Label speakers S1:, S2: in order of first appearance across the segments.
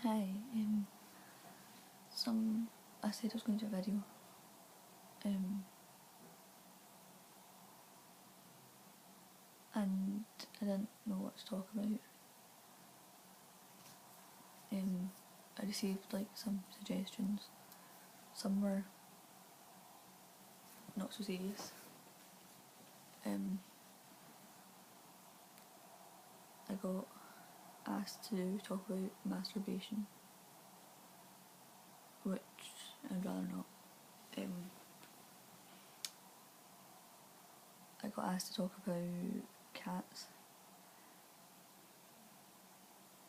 S1: Hi, I said I was going to do a video, and I didn't know what to talk about. I received like some suggestions. Some were not so serious. I got asked to talk about masturbation, which I'd rather not. I got asked to talk about cats,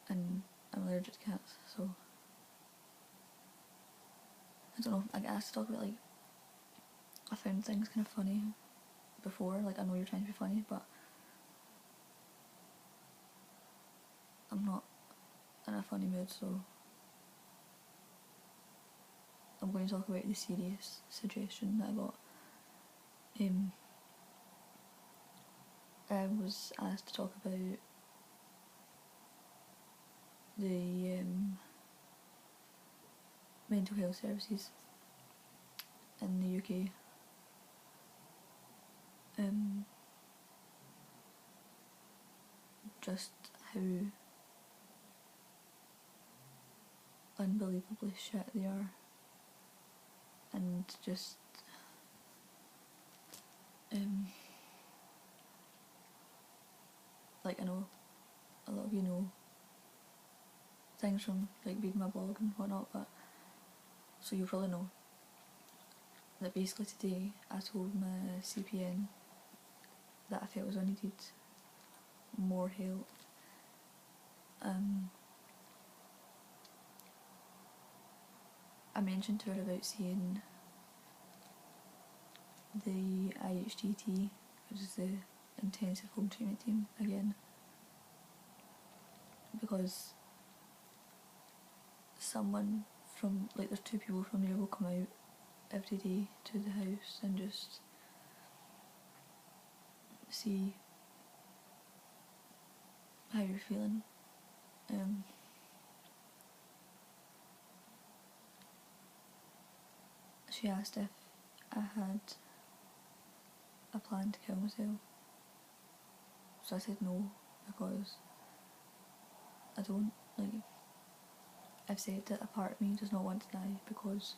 S1: and I'm allergic to cats, so I don't know. I got asked to talk about, like, I found things kind of funny before. Like, I know you're trying to be funny, but I'm not in a funny mood, so I'm going to talk about the serious suggestion that I got. I was asked to talk about the mental health services in the UK. Just how unbelievably shit they are, and just like, I know a lot of you know things from like reading my blog and whatnot, but so you probably know that basically today I told my CPN that I felt as I needed more help. I mentioned to her about seeing the IHTT, which is the intensive home treatment team, again, because someone from, like, there's 2 people from there will come out every day to the house and just see how you're feeling. She asked if I had a plan to kill myself, so I said no, because I don't, like, I've said that a part of me does not want to die because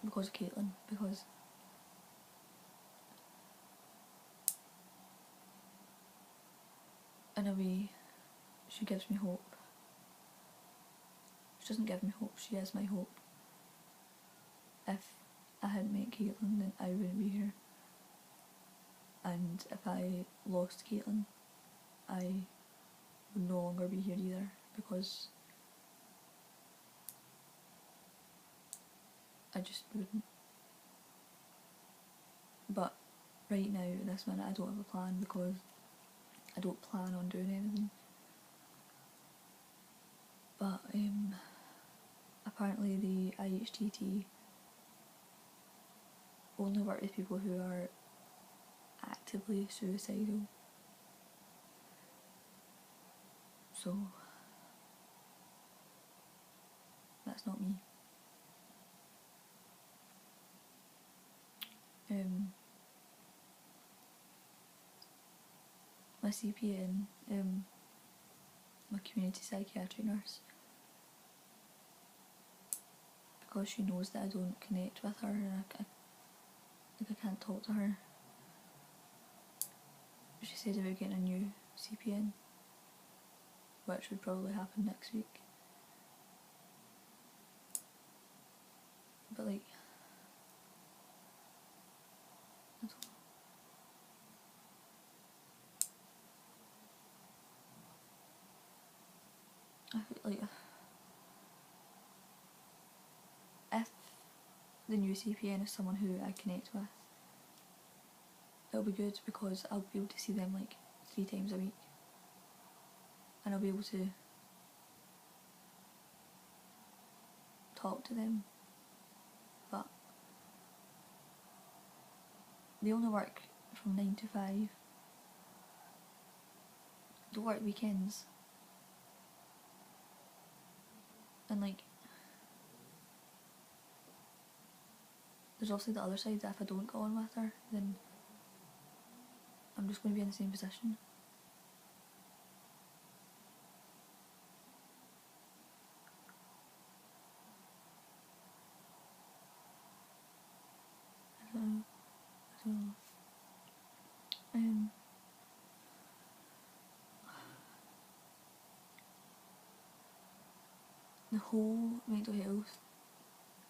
S1: of Caitlin, because in a way she gives me hope. She doesn't give me hope, she is my hope. If I hadn't met Caitlin, then I wouldn't be here, and if I lost Caitlin, I would no longer be here either, because I just wouldn't. But right now, this minute, I don't have a plan, because I don't plan on doing anything. But apparently the IHTT only work with people who are actively suicidal. So that's not me. My CPN, my community psychiatric nurse, because she knows that I don't connect with her and I can't talk to her, she said about getting a new CPN, which would probably happen next week. But, like, I don't know. I feel like if the new CPN is someone who I connect with, it'll be good, because I'll be able to see them like 3 times a week, and I'll be able to talk to them. But they only work from 9 to 5. They work weekends. And like, there's also the other side that if I don't go on with her, then I'm just going to be in the same position. I don't know. The whole mental health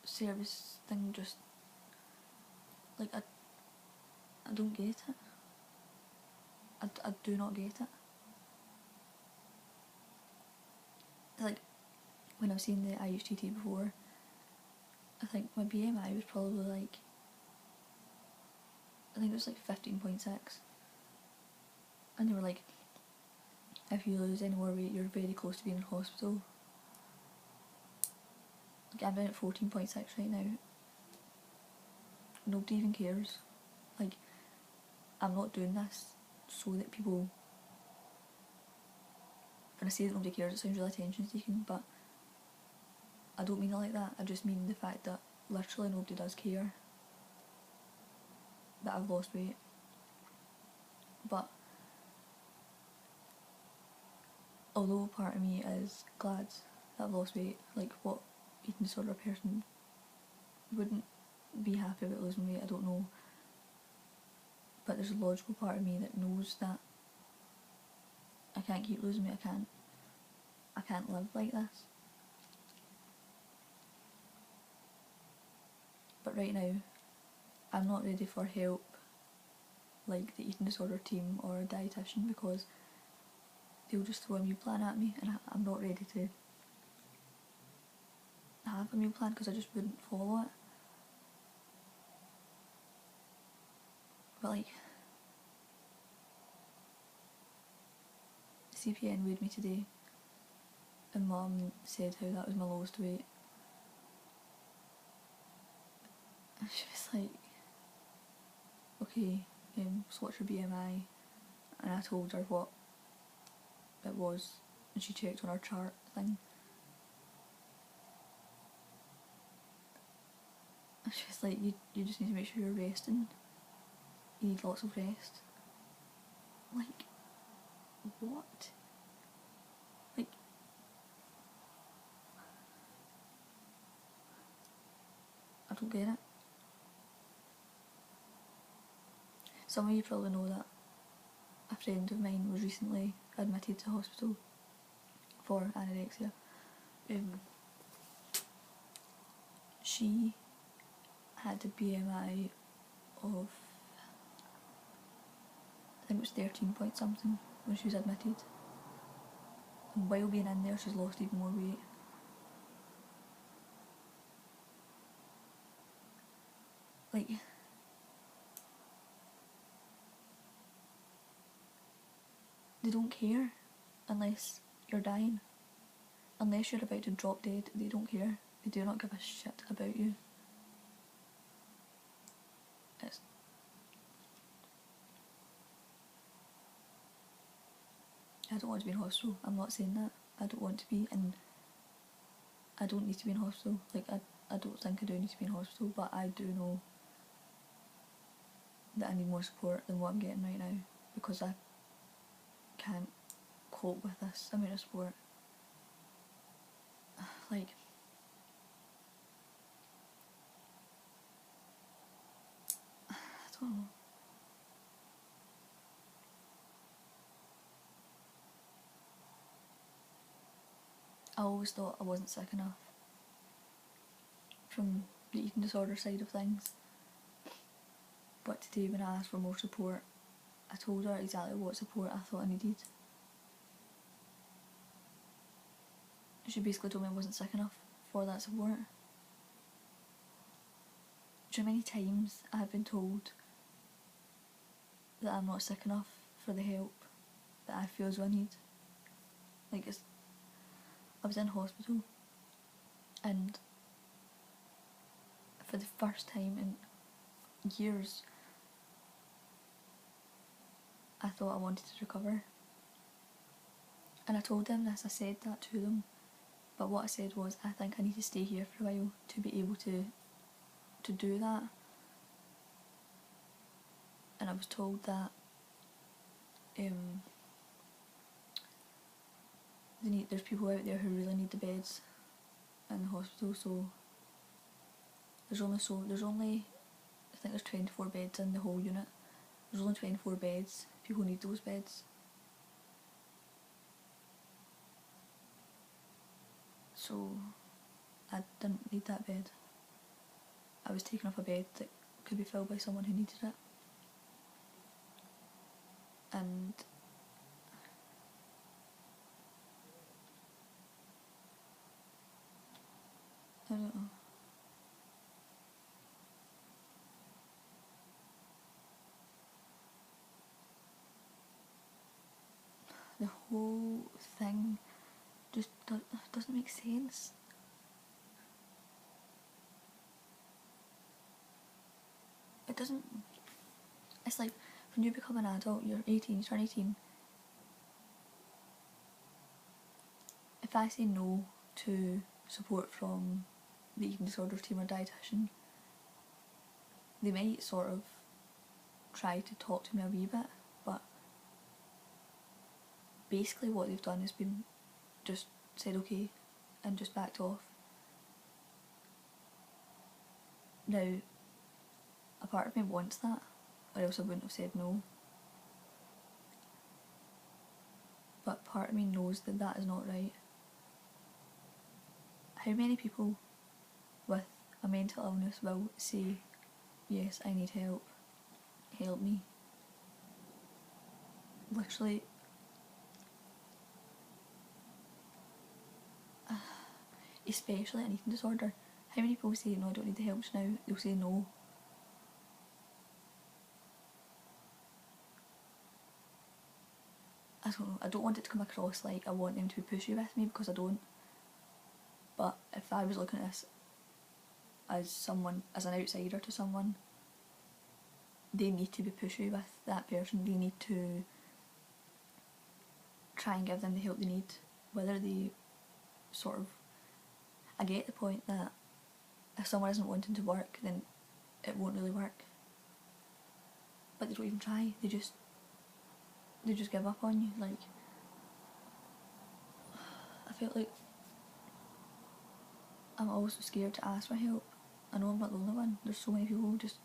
S1: service thing just, like, I don't get it. I do not get it. Like, when I've seen the IHTT before, I think my BMI was probably like, I think it was like 15.6. And they were like, if you lose any more weight, you're very close to being in hospital. Like, I'm down at 14.6 right now. Nobody even cares. Like, I'm not doing this so that people, when I say that nobody cares, it sounds really attention seeking, but I don't mean it like that. I just mean the fact that literally nobody does care that I've lost weight. But although part of me is glad that I've lost weight, like, what eating disorder person wouldn't be happy about losing weight, I don't know. But there's a logical part of me that knows that I can't keep losing weight. I can't live like this. But right now, I'm not ready for help like the eating disorder team or a dietitian, because they'll just throw a meal plan at me, and I'm not ready to have a meal plan because I just wouldn't follow it. But like, CPN weighed me today, and Mum said how that was my lowest weight. And she was like, okay, so what's your BMI? And I told her what it was, and she checked on our chart thing. And she was like, you just need to make sure you're resting. You need lots of rest. Like, what? Like, I don't get it. Some of you probably know that a friend of mine was recently admitted to hospital for anorexia. She had a BMI of, I think it was 13 point something when she was admitted. And while being in there, she's lost even more weight. Like, they don't care unless you're dying. Unless you're about to drop dead, they don't care. They do not give a shit about you. I don't want to be in hospital. I'm not saying that. I don't want to be, and I don't need to be in hospital. Like, I don't think I do need to be in hospital, but I do know that I need more support than what I'm getting right now, because I can't cope with this amount of support. Like, I don't know. I always thought I wasn't sick enough from the eating disorder side of things. But today, when I asked for more support, I told her exactly what support I thought I needed. She basically told me I wasn't sick enough for that support. Do you know how many times I have been told that I'm not sick enough for the help that I feel as though I need? Like, I was in hospital, and for the first time in years, I thought I wanted to recover. And I told them this, I said that to them But what I said was, I think I need to stay here for a while to be able to do that. And I was told that there's people out there who really need the beds in the hospital, so there's only I think there's 24 beds in the whole unit. There's only 24 beds. People need those beds. So I didn't need that bed. I was taking off a bed that could be filled by someone who needed it. And I don't know. The whole thing just doesn't make sense. It doesn't. It's like when you become an adult, you're 18, you turn 18. If I say no to support from the eating disorders team or dietitian, they might sort of try to talk to me a wee bit, but basically what they've done is been just said okay and just backed off. Now, a part of me wants that, or else I wouldn't have said no. But part of me knows that that is not right. How many people with a mental illness will say, yes, I need help, help me? Literally, especially an eating disorder. How many people say, no, I don't need the help just now? They'll say no. I don't know, I don't want it to come across like I want them to be pushy with me, because I don't. But if I was looking at this as someone, as an outsider to someone, they need to be pushy with that person. They need to try and give them the help they need, whether they sort of... I get the point that if someone isn't wanting to work, then it won't really work. But they don't even try, they just give up on you. Like, I feel like I'm always so scared to ask for help. I know I'm not the only one. There's so many people who just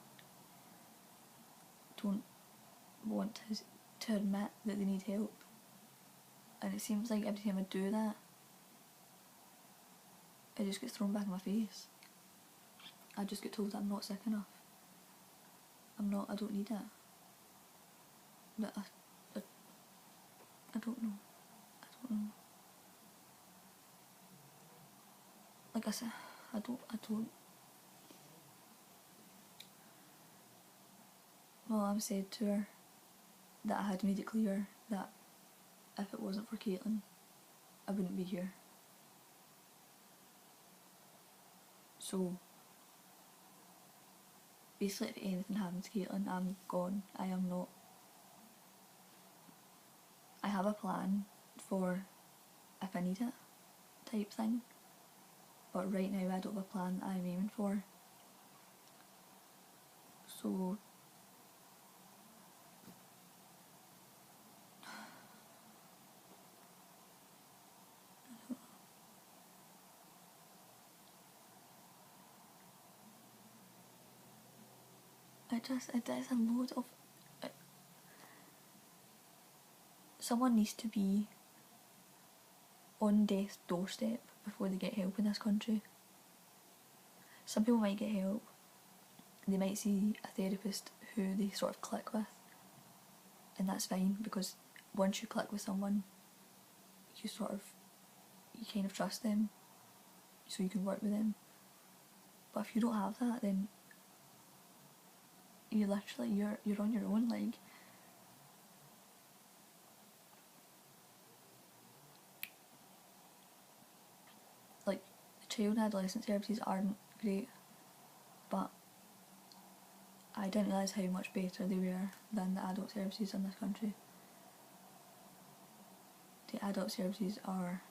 S1: don't want to admit that they need help. And it seems like every time I do that, it just gets thrown back in my face. I just get told that I'm not sick enough. I don't need it. But I don't know. Like I said, I don't. Well, I've said to her that I had made it clear that if it wasn't for Caitlin, I wouldn't be here. So basically, if anything happens to Caitlin, I'm gone. I am not. I have a plan for if I need it, type thing. But right now I don't have a plan that I'm aiming for. So it is a load of... someone needs to be on death's doorstep before they get help in this country. Some people might get help. They might see a therapist who they sort of click with, and that's fine, because once you click with someone, you kind of trust them, so you can work with them. But if you don't have that, then you're on your own. Like the child and adolescent services aren't great, but I didn't realise how much better they were than the adult services in this country. The adult services are